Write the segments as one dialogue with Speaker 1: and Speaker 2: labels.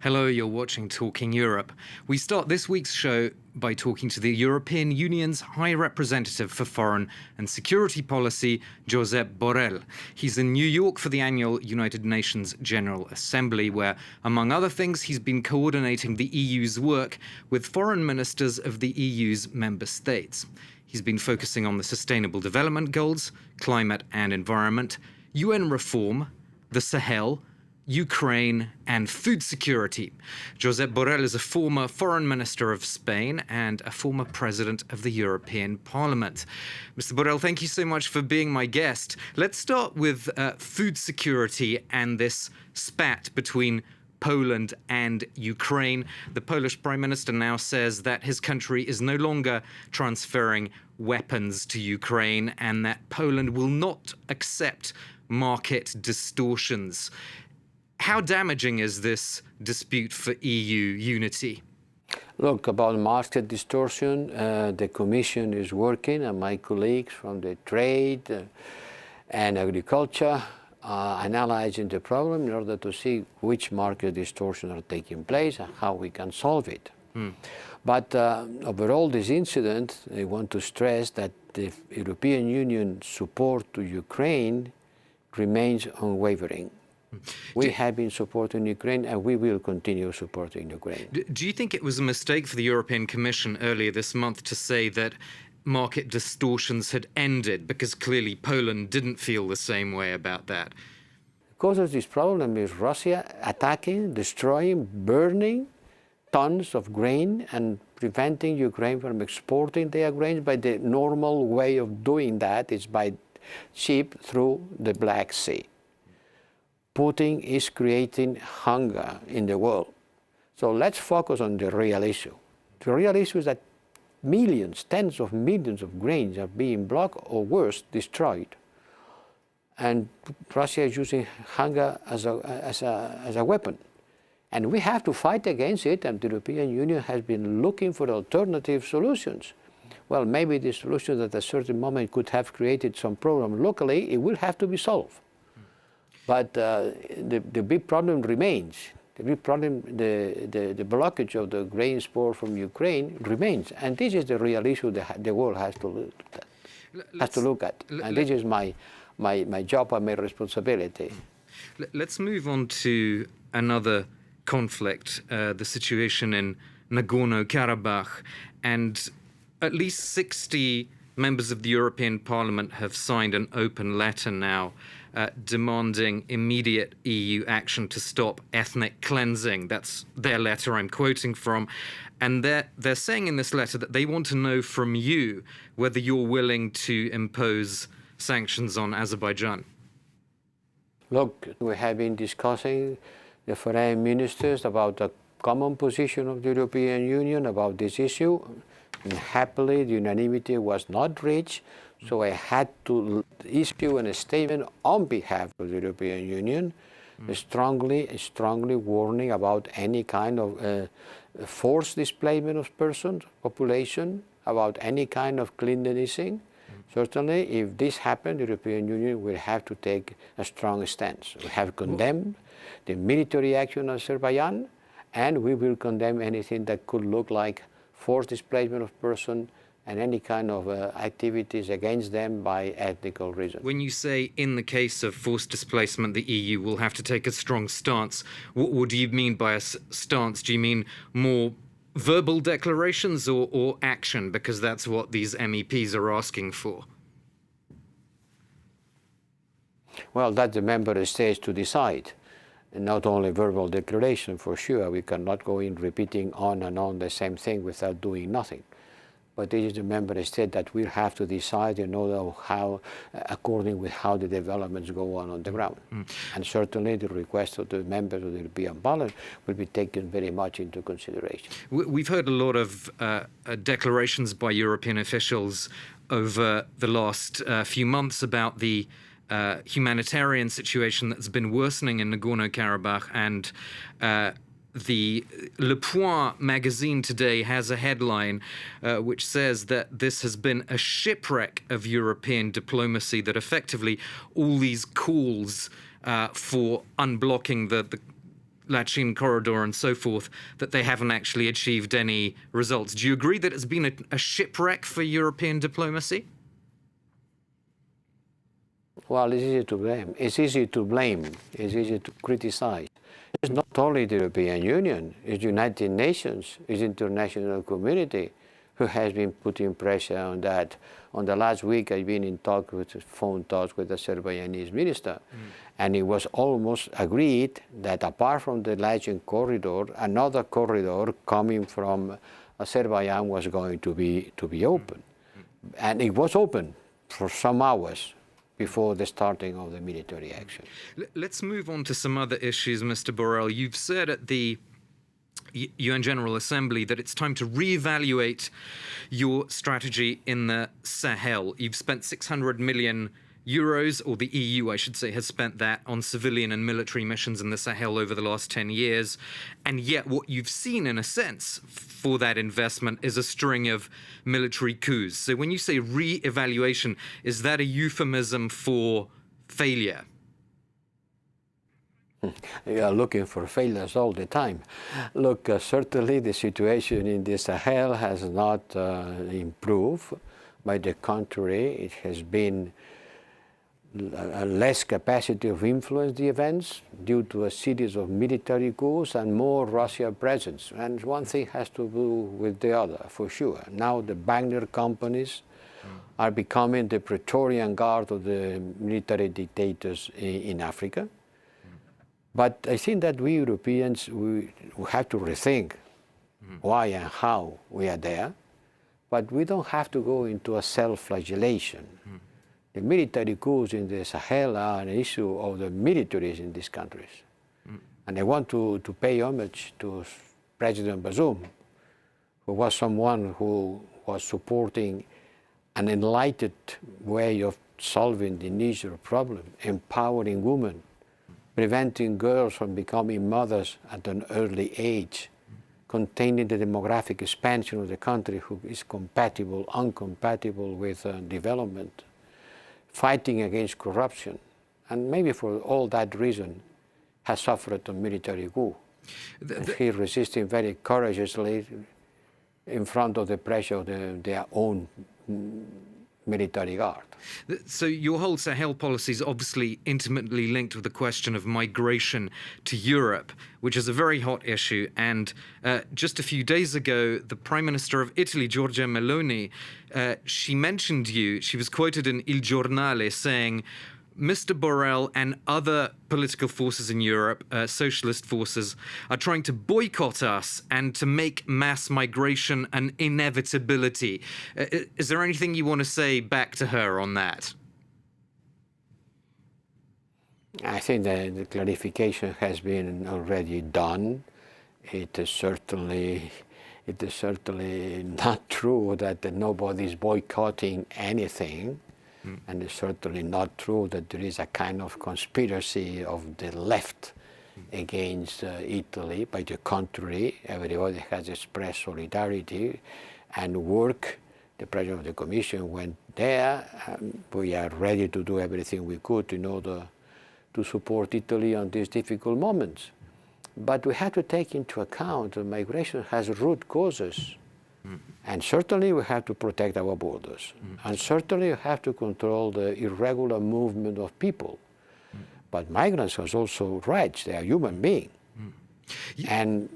Speaker 1: Hello, you're watching Talking Europe. We start this week's show by talking to the European Union's High Representative for Foreign and Security Policy, Josep Borrell. He's in New York for the annual United Nations General Assembly, where, among other things, he's been coordinating the EU's work with foreign ministers of the EU's member states. He's been focusing on the Sustainable Development Goals, climate and environment, UN reform, the Sahel, Ukraine and food security. Josep Borrell is a former foreign minister of Spain and a former president of the European Parliament. Mr. Borrell, thank you so much for being my guest. Let's start with food security and this spat between Poland and Ukraine. The Polish Prime Minister now says that his country is no longer transferring weapons to Ukraine and that Poland will not accept market distortions. How damaging is this dispute for EU unity?
Speaker 2: Look, about market distortion, the Commission is working, and my colleagues from the trade and agriculture are analyzing the problem in order to see which market distortions are taking place and how we can solve it. But overall, this incident, I want to stress that the European Union support to Ukraine remains unwavering. We have been supporting Ukraine and we will continue supporting Ukraine.
Speaker 1: Do you think it was a mistake for the European Commission earlier this month to say that market distortions had ended, because clearly Poland didn't feel the same way about that?
Speaker 2: The cause of this problem is Russia attacking, destroying, burning tons of grain and preventing Ukraine from exporting their grains. By the normal way of doing that is by ship through the Black Sea. Putin is creating hunger in the world. So let's focus on the real issue. The real issue is that millions, tens of millions of grains are being blocked or worse, destroyed. And Russia is using hunger as a weapon. And we have to fight against it, and the European Union has been looking for alternative solutions. Well, maybe the solution at a certain moment could have created some problem locally, it will have to be solved. But the big problem remains. The big problem, the blockage of the grain export from Ukraine remains. And this is the real issue that the world has to look at. And this is my job and my responsibility.
Speaker 1: Let's move on to another conflict, the situation in Nagorno-Karabakh. And at least 60 members of the European Parliament have signed an open letter now demanding immediate EU action to stop ethnic cleansing. That's their letter I'm quoting from. And they're saying in this letter that they want to know from you whether you're willing to impose sanctions on Azerbaijan.
Speaker 2: Look, we have been discussing the foreign ministers about the common position of the European Union about this issue. And happily, the unanimity was not reached, so I had to issue a statement on behalf of the European Union, strongly warning about any kind of forced displacement of persons, population, about any kind of cleansing. Certainly, if this happens, the European Union will have to take a strong stance. We have condemned the military action of Azerbaijan, and we will condemn anything that could look like forced displacement of persons and any kind of activities against them by ethnical reasons.
Speaker 1: When you say in the case of forced displacement, the EU will have to take a strong stance, what do you mean by a stance? Do you mean more verbal declarations or action? Because that's what these MEPs are asking for.
Speaker 2: Well, that's the member states to decide. And not only verbal declaration, for sure. We cannot go in repeating on and on the same thing without doing nothing. But this is the member state that will have to decide in order how, according with how the developments go on the ground. And certainly the request of the members of the European Parliament will be taken very much into consideration.
Speaker 1: We've heard a lot of declarations by European officials over the last few months about the humanitarian situation that's been worsening in Nagorno-Karabakh, and the Le Point magazine today has a headline which says that this has been a shipwreck of European diplomacy, that effectively all these calls for unblocking the Lachin corridor and so forth, that they haven't actually achieved any results. Do you agree that it's been a shipwreck for European diplomacy?
Speaker 2: Well, it's easy to blame. It's easy to blame. It's easy to criticize. It's not only the European Union, it's the United Nations, it's the international community who has been putting pressure on that. On the last week, I've been in phone talks with the Azerbaijanese minister, and it was almost agreed that apart from the Lachin corridor, another corridor coming from Azerbaijan was going to be open. And it was open for some hours before the starting of the military action.
Speaker 1: Let's move on to some other issues, Mr. Borrell. You've said at the UN General Assembly that it's time to reevaluate your strategy in the Sahel. You've spent 600 million euros, or the EU, I should say, has spent that on civilian and military missions in the Sahel over the last 10 years. And yet what you've seen, in a sense, for that investment is a string of military coups. So when you say re-evaluation, is that a euphemism for failure?
Speaker 2: You are looking for failures all the time. Look, certainly the situation in the Sahel has not improved. By the contrary, it has been a less capacity of influence the events due to a series of military coups and more Russia presence. And one thing has to do with the other, for sure. Now the Wagner companies are becoming the Praetorian Guard of the military dictators in Africa. But I think that we Europeans, we have to rethink why and how we are there. But we don't have to go into a self-flagellation. The military coups in the Sahel are an issue of the militaries in these countries. And I want to pay homage to President Bazoum, who was someone who was supporting an enlightened way of solving the Niger problem, empowering women, preventing girls from becoming mothers at an early age, containing the demographic expansion of the country who is incompatible with development, fighting against corruption, and maybe for all that reason has suffered a military coup. He resisting very courageously in front of the pressure of their own military guard.
Speaker 1: So your whole Sahel policy is obviously intimately linked with the question of migration to Europe, which is a very hot issue. And just a few days ago, the Prime Minister of Italy, Giorgia Meloni, she mentioned you. She was quoted in Il Giornale saying, Mr. Borrell and other political forces in Europe, socialist forces, are trying to boycott us and to make mass migration an inevitability. Is there anything you want to say back to her on that?
Speaker 2: I think that the clarification has been already done. It is certainly not true that nobody is boycotting anything. And it's certainly not true that there is a kind of conspiracy of the left against Italy. By the contrary, everybody has expressed solidarity and work. The President of the Commission went there. We are ready to do everything we could in order to support Italy on these difficult moments. But we have to take into account that migration has root causes. And certainly we have to protect our borders. And certainly we have to control the irregular movement of people. But migrants have also rights. They are human beings. And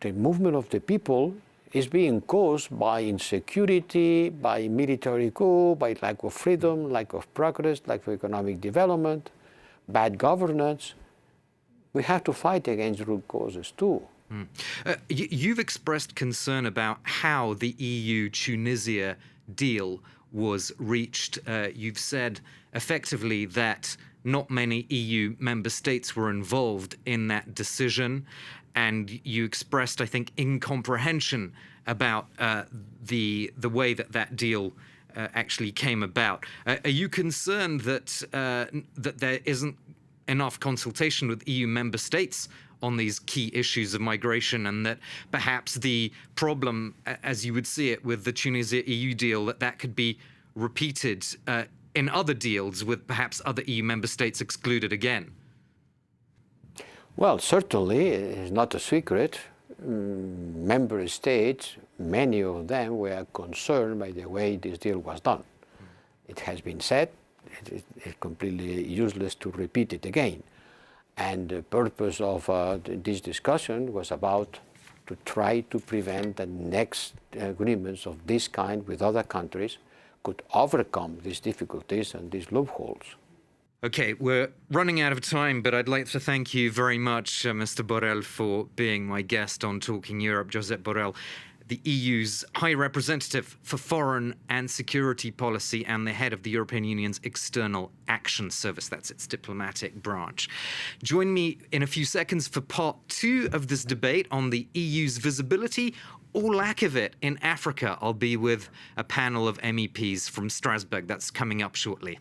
Speaker 2: the movement of the people is being caused by insecurity, by military coup, by lack of freedom, lack of progress, lack of economic development, bad governance. We have to fight against root causes too.
Speaker 1: You've expressed concern about how the EU-Tunisia deal was reached. You've said effectively that not many EU member states were involved in that decision, and you expressed, I think, incomprehension about the way that deal actually came about. Are you concerned that that there isn't enough consultation with EU member states on these key issues of migration, and that perhaps the problem, as you would see it with the Tunisia-EU deal, that could be repeated in other deals with perhaps other EU member states excluded again?
Speaker 2: Well, certainly, it's not a secret. Member states, many of them were concerned by the way this deal was done. It has been said, it's completely useless to repeat it again. And the purpose of this discussion was about to try to prevent the next agreements of this kind with other countries could overcome these difficulties and these loopholes.
Speaker 1: Okay, we're running out of time, but I'd like to thank you very much, Mr. Borrell, for being my guest on Talking Europe. Josep Borrell, the EU's High Representative for Foreign and Security Policy and the head of the European Union's External Action Service. That's its diplomatic branch. Join me in a few seconds for part 2 of this debate on the EU's visibility or lack of it in Africa. I'll be with a panel of MEPs from Strasbourg. That's coming up shortly.